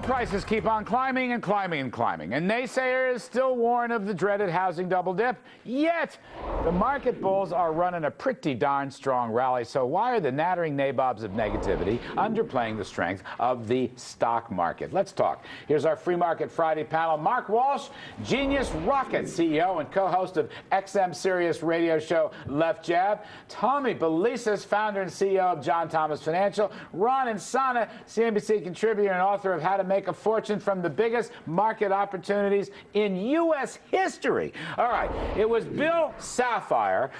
prices keep on climbing and climbing and climbing, and naysayers still warn of the dreaded housing double dip. Yet, the market bulls are running a pretty darn strong rally. So why are the nattering nabobs of negativity underplaying the strength of the stock market? Let's talk. Here's our Free Market Friday panel. Mark Walsh, Genius Rocket CEO and co-host of XM Sirius radio show Left Jab. Tommy Belesis, founder and CEO of John Thomas Financial. Ron Insana, CNBC contributor and author of How to Make a Fortune from the Biggest Market Opportunities in U.S. History. All right, it was Bill Sapphire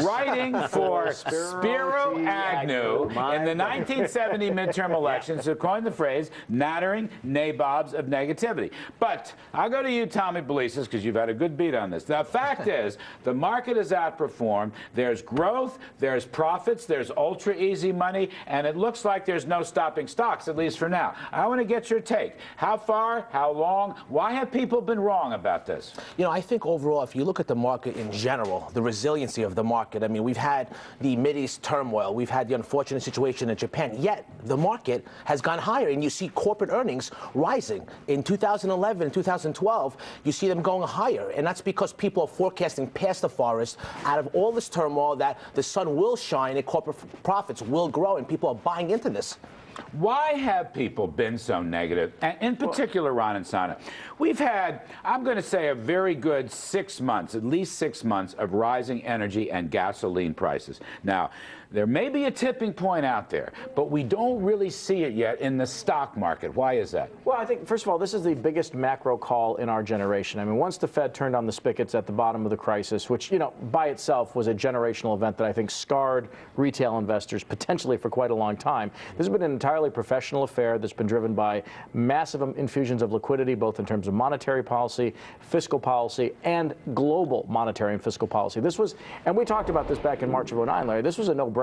writing for Spiro Agnew in the 1970 midterm elections who coined the phrase nattering nabobs of negativity. But I'll go to you, Tommy Belesis, because you've had a good beat on this. The fact is, the market has outperformed. There's growth, there's profits, there's ultra easy money, and it looks like there's no stopping stocks, at least for now. I want to get your take. How far? How long? Why have people been wrong about this? You know, I think overall, if you look at the market in general, the resiliency of the market, I mean, we've had the Mideast turmoil, we've had the unfortunate situation in Japan, yet the market has gone higher, and you see corporate earnings rising. In 2011 and 2012, you see them going higher, and that's because people are forecasting past the forest out of all this turmoil that the sun will shine and corporate profits will grow, and people are buying into this. Why have people been so negative? And in particular, Ron and Sana, we've had, I'm going to say, a very good 6 months, at least 6 months of rising energy and gasoline prices. Now, there may be a tipping point out there, but we don't really see it yet in the stock market. Why is that? Well, I think, first of all, this is the biggest macro call in our generation. I mean, once the Fed turned on the spigots at the bottom of the crisis, which, you know, by itself was a generational event that I think scarred retail investors potentially for quite a long time. This has been an entirely professional affair that's been driven by massive infusions of liquidity, both in terms of monetary policy, fiscal policy, and global monetary and fiscal policy. This was, and we talked about this back in March of '09, Larry, this was a no-brainer.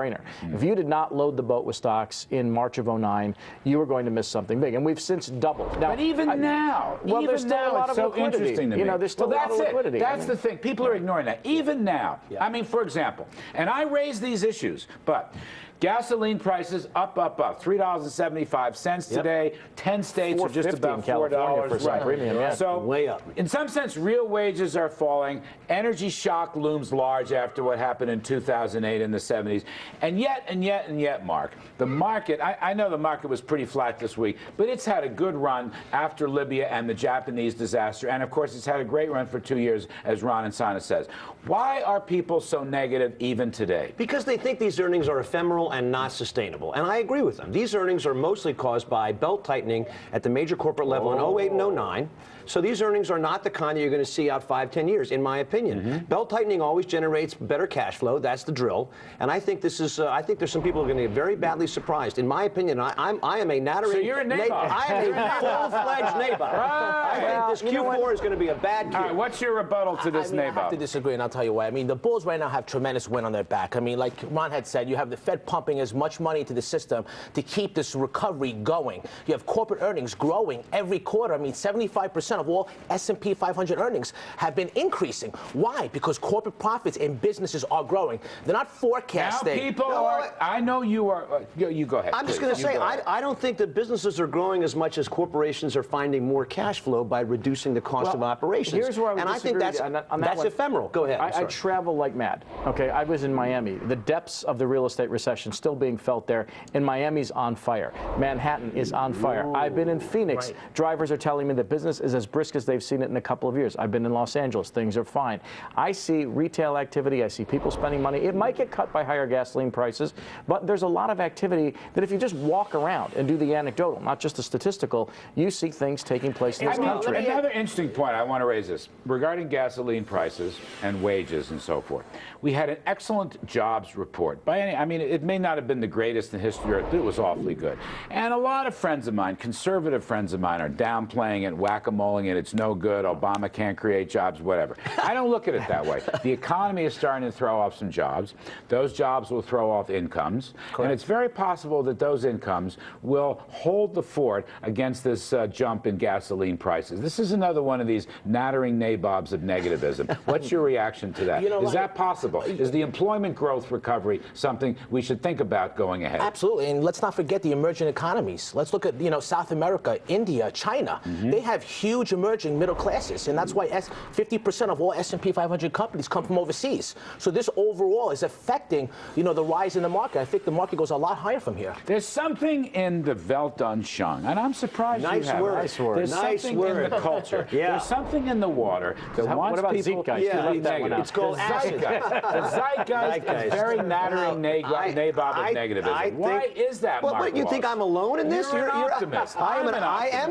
If you did not load the boat with stocks in March of '09, you were going to miss something big, and we've since doubled. Now, but even now, there's still a lot of liquidity. Interesting to me. You know, there's still a lot of liquidity. That's the thing. People are ignoring that. Even now, I mean, for example, and I raise these issues, but gasoline prices up, $3.75 today. 10 states are just about $4. For some premium, yeah. So, way up. In some sense, real wages are falling. Energy shock looms large after what happened in 2008 in the 70s. And yet, Mark, the market, I know the market was pretty flat this week, but it's had a good run after Libya and the Japanese disaster. And, of course, it's had a great run for 2 years, as Ron Insana says. Why are people so negative even today? Because they think these earnings are ephemeral and not sustainable. And I agree with them. These earnings are mostly caused by belt tightening at the major corporate level in '08 and '09. So these earnings are not the kind that you're going to see out 5, 10 years, in my opinion. Belt tightening always generates better cash flow. That's the drill. And I think this is. I think there's some people who are going to get very badly surprised. In my opinion, I am a nattering. So you're a nabob. I am a full-fledged nabob. I think this Q4 is going to be a bad Q. All right, what's your rebuttal to this nabob? I have to disagree, and I'll tell you why. I mean, the bulls right now have tremendous wind on their back. I mean, like Ron had said, you have the Fed pumping as much money into the system to keep this recovery going. You have corporate earnings growing every quarter. I mean, 75% of all S&P 500 earnings have been increasing. Why? Because corporate profits in businesses are growing. They're not forecasting. Now people are. I know you are. You go ahead. I'm just going to say, I don't think that businesses are growing as much as corporations are finding more cash flow by reducing the cost of operations. Here's where I would disagree. And I think that's ephemeral. Go ahead. I travel like mad. Okay, I was in Miami. The depths of the real estate recession still being felt there, and Miami's on fire. Manhattan is on fire. I've been in Phoenix. Right. Drivers are telling me that business is as brisk as they've seen it in a couple of years. I've been in Los Angeles. Things are fine. I see retail activity. I see people spending money. It might get cut by higher gasoline prices, but there's a lot of activity that if you just walk around and do the anecdotal, not just the statistical, you see things taking place in this country. Another interesting point I want to raise this regarding gasoline prices and wages and so forth. We had an excellent jobs report. I mean, it may not have been the greatest in history, but it was awfully good. And a lot of friends of mine, conservative friends of mine, are downplaying it, whack-a-moling it. It's no good. Obama can't create jobs, whatever. I don't look at it that way. The economy is starting to throw off some jobs. Those jobs will throw off incomes. Correct. And it's very possible that those incomes will hold the fort against this jump in gasoline prices. This is another one of these nattering nabobs of negativism. What's your reaction to that? Is that possible? Is the employment growth recovery something we should think about going ahead. Absolutely, and let's not forget the emerging economies. Let's look at South America, India, China. They have huge emerging middle classes, and that's why 50% of all S&P 500 companies come from overseas. So this overall is affecting the rise in the market. I think the market goes a lot higher from here. There's something in the Weltanschauung, and I'm surprised Nice you have word. it. Nice word. There's Nice something word. in the culture. Yeah. There's something in the water that wants what about people Zeitgeist? Yeah, to be left that one negative. out. It's called the acid. The zeitgeist is very nattering nabob of negativism. Why is that, Well, Mark but you Walsh? think I'm alone in this? You're an optimist. I am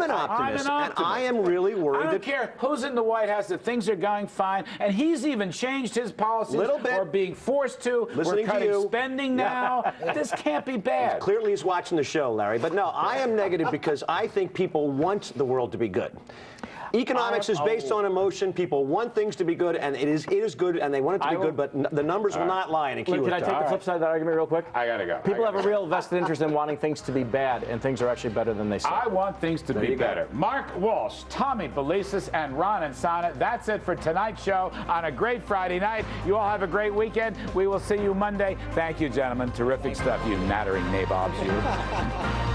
an I'm optimist. an And I am really worried I don't that care who's in the White House, that things are going fine, and he's even changed his policies Little bit. or being forced to. Listening We're to cutting you. spending now. This can't be bad. Clearly he's watching the show, Larry. But no, I am negative because I think people want the world to be good. Economics is based on emotion. People want things to be good, and it is good, and they want it to be good, but the numbers will not lie in a Can I take the flip side of that argument real quick? I gotta go. People have a real vested interest in wanting things to be bad, and things are actually better than they say. I want things to be better. Mark Walsh, Tommy Belesis, and Ron and Sana. That's it for tonight's show on a great Friday night. You all have a great weekend. We will see you Monday. Thank you, gentlemen. Terrific stuff, you nattering nabobs, you.